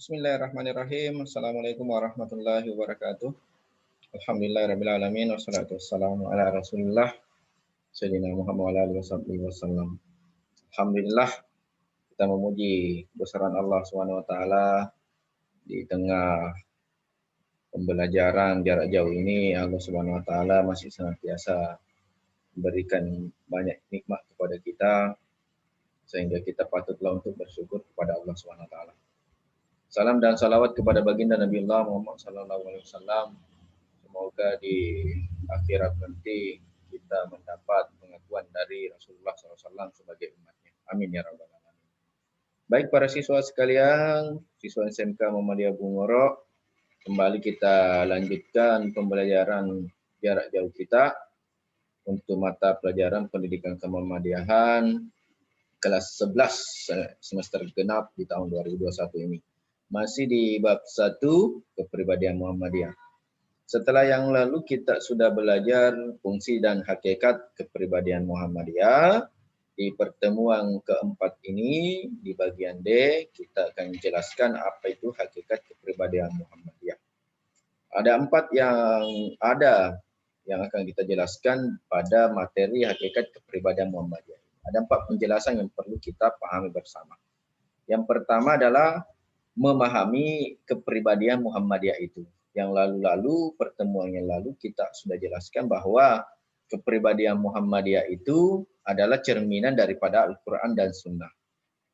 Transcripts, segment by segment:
Bismillahirrahmanirrahim. Assalamualaikum warahmatullahi wabarakatuh. Alhamdulillahirrahmanirrahim. Wassalatu wassalamu ala rasulillah. Sayyidina Muhammad wa ala alihi wasallam. Alhamdulillah, kita memuji kebesaran Allah Subhanahu wa taala di tengah pembelajaran jarak jauh ini. Allah Subhanahu wa taala masih senantiasa memberikan banyak nikmat kepada kita sehingga kita patutlah untuk bersyukur kepada Allah Subhanahu wa taala. Salam dan salawat kepada baginda Nabi Allah Muhammad sallallahu alaihi wasallam. Semoga di akhirat nanti kita mendapat pengakuan dari Rasulullah SAW sebagai umatnya. Amin ya rabbal alamin. Baik para siswa sekalian, siswa SMK Muhammadiyah Bungoro, kembali kita lanjutkan pembelajaran jarak jauh kita untuk mata pelajaran pendidikan kemuhammadiyahan kelas 11 semester genap di tahun 2021 ini. Masih di bab 1 kepribadian Muhammadiyah. Setelah yang lalu kita sudah belajar fungsi dan hakikat kepribadian Muhammadiyah. Di pertemuan keempat ini, di bagian D, kita akan menjelaskan apa itu hakikat kepribadian Muhammadiyah. Ada 4 yang akan kita jelaskan pada materi hakikat kepribadian Muhammadiyah. Ada 4 penjelasan yang perlu kita pahami bersama. Yang pertama adalah memahami kepribadian Muhammadiyah itu. Yang lalu-lalu, pertemuan yang lalu kita sudah jelaskan bahwa kepribadian Muhammadiyah itu adalah cerminan daripada Al-Quran dan Sunnah.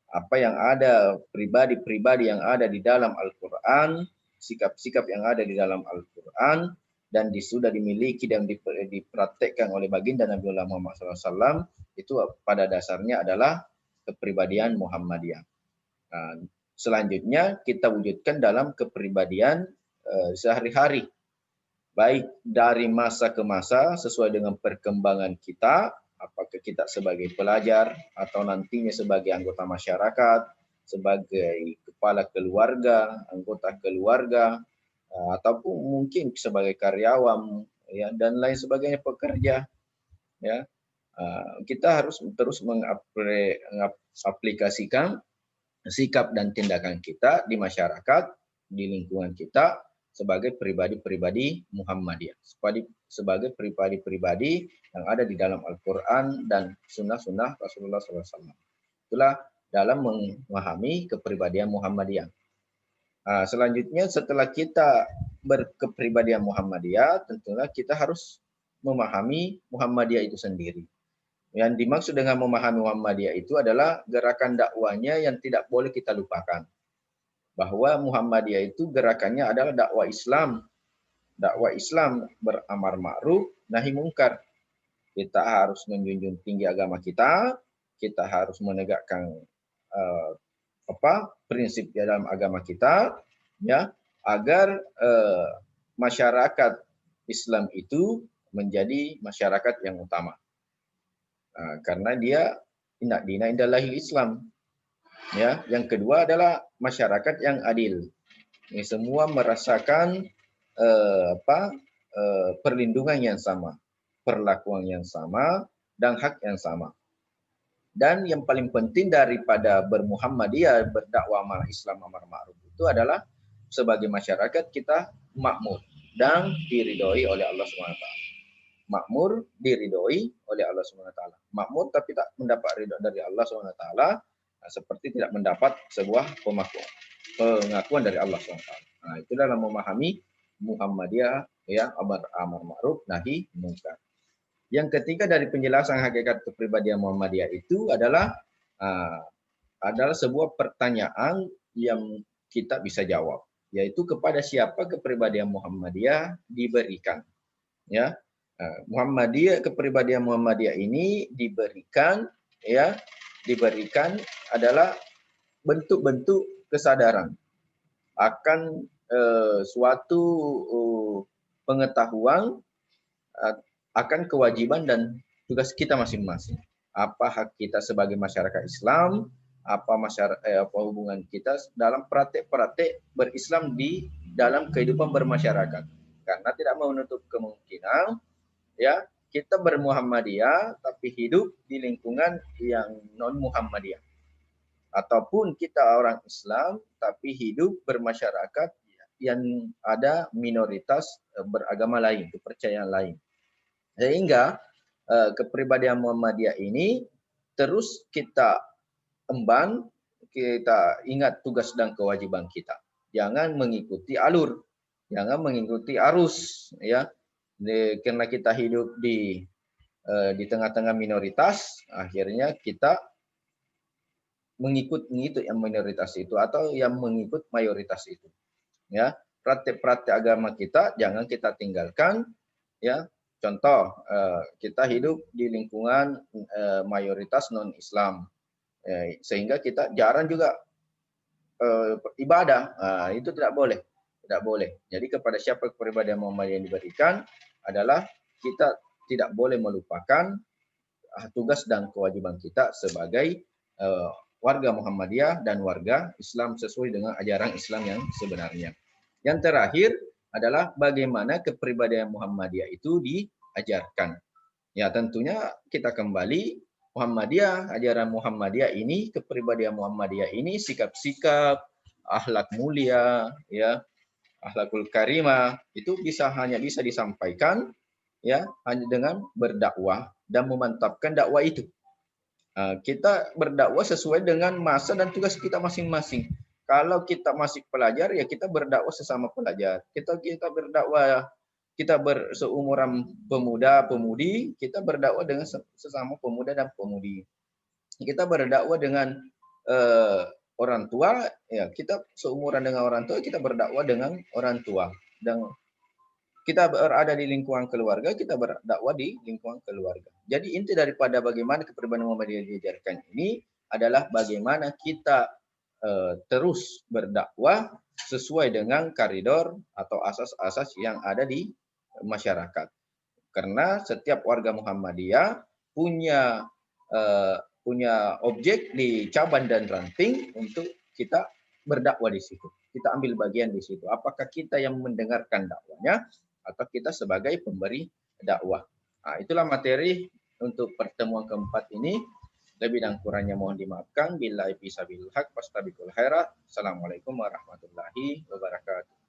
Apa yang ada, pribadi-pribadi yang ada di dalam Al-Quran, sikap-sikap yang ada di dalam Al-Quran, dan sudah dimiliki dan dipraktekkan oleh baginda Nabi Muhammad SAW, itu pada dasarnya adalah kepribadian Muhammadiyah. Nah, selanjutnya kita wujudkan dalam kepribadian sehari-hari. Baik dari masa ke masa sesuai dengan perkembangan kita, apakah kita sebagai pelajar atau nantinya sebagai anggota masyarakat, sebagai kepala keluarga, anggota keluarga, ataupun mungkin sebagai karyawan ya, dan lain sebagainya, pekerja ya. Kita harus terus mengaplikasikan sikap dan tindakan kita di masyarakat, di lingkungan kita sebagai pribadi-pribadi Muhammadiyah, sebagai pribadi-pribadi yang ada di dalam Al-Quran dan sunnah-sunnah Rasulullah SAW. Itulah dalam memahami kepribadian Muhammadiyah. Selanjutnya setelah kita berkepribadian Muhammadiyah, tentunya kita harus memahami Muhammadiyah itu sendiri. Yang dimaksud dengan memahami Muhammadiyah itu adalah gerakan dakwanya yang tidak boleh kita lupakan. Bahwa Muhammadiyah itu gerakannya adalah dakwah Islam. Dakwah Islam beramar ma'ruf, nahi mungkar. Kita harus menjunjung tinggi agama kita harus menegakkan prinsip di dalam agama kita, ya, agar masyarakat Islam itu menjadi masyarakat yang utama. Karena dia inna dina indallahil Islam. Ya, yang kedua adalah masyarakat yang adil. Ini semua merasakan perlindungan yang sama, perlakuan yang sama, dan hak yang sama. Dan yang paling penting daripada bermuhammadiyah, berdakwah Islam amar ma'ruf itu adalah sebagai masyarakat kita makmur dan diridhoi oleh Allah SWT. Makmur diridhoi oleh Allah SWT. Makmur tapi tak mendapat ridho dari Allah SWT, seperti tidak mendapat sebuah pengakuan dari Allah SWT. Nah, itu dalam memahami Muhammadiyah ya, amar ma'ruf nahi mungkar. Yang ketiga dari penjelasan hakikat kepribadian Muhammadiyah itu adalah sebuah pertanyaan yang kita bisa jawab, yaitu kepada siapa kepribadian Muhammadiyah diberikan. Ya, kepribadian Muhammadiyah ini diberikan adalah bentuk-bentuk kesadaran akan suatu pengetahuan akan kewajiban dan tugas kita masing-masing. Apa hak kita sebagai masyarakat Islam, apa hubungan kita dalam praktek-praktek berislam di dalam kehidupan bermasyarakat. Karena tidak menutup kemungkinan ya kita bermuhammadiyah tapi hidup di lingkungan yang non Muhammadiyah. ataupun kita orang Islam tapi hidup bermasyarakat yang ada minoritas beragama lain, kepercayaan lain. Sehingga kepribadian Muhammadiyah ini terus kita emban, kita ingat tugas dan kewajiban kita. Jangan mengikuti alur, jangan mengikuti arus, ya. Karena kita hidup di tengah-tengah minoritas, akhirnya kita mengikut yang minoritas itu atau yang mengikut mayoritas itu. Ya, praktek-praktek agama kita jangan kita tinggalkan. Ya, contoh kita hidup di lingkungan mayoritas non-Islam, sehingga kita jarang juga ibadah. Itu tidak boleh, tidak boleh. Jadi kepada siapa kepribadian Muhammadiyah yang diberikan adalah kita tidak boleh melupakan tugas dan kewajiban kita sebagai warga Muhammadiyah dan warga Islam sesuai dengan ajaran Islam yang sebenarnya. Yang terakhir adalah bagaimana kepribadian Muhammadiyah itu diajarkan. Ya, tentunya kita kembali Muhammadiyah, ajaran Muhammadiyah ini, kepribadian Muhammadiyah ini, sikap-sikap, akhlak mulia, ya, akhlakul karimah itu hanya bisa disampaikan ya hanya dengan berdakwah dan memantapkan dakwah itu. Kita berdakwah sesuai dengan masa dan tugas kita masing-masing. Kalau kita masih pelajar, ya kita berdakwah sesama pelajar. Kita berdakwah, kita seumuran pemuda-pemudi, kita berdakwah dengan sesama pemuda dan pemudi. Kita berdakwah dengan orang tua, ya kita seumuran dengan orang tua, kita berdakwah dengan orang tua. Dan kita berada di lingkungan keluarga, kita berdakwah di lingkungan keluarga. Jadi inti daripada bagaimana kepribadian Muhammadiyah diajarkan ini adalah bagaimana kita terus berdakwah sesuai dengan koridor atau asas-asas yang ada di masyarakat. Karena setiap warga Muhammadiyah punya objek di cabang dan ranting untuk kita berdakwah di situ. Kita ambil bagian di situ. Apakah kita yang mendengarkan dakwanya atau kita sebagai pemberi dakwah. Itulah materi untuk pertemuan keempat ini. Lebih dan kurangnya mohon dimaafkan. Billahi fisabilil haq wastabiqul khairat. Assalamualaikum warahmatullahi wabarakatuh.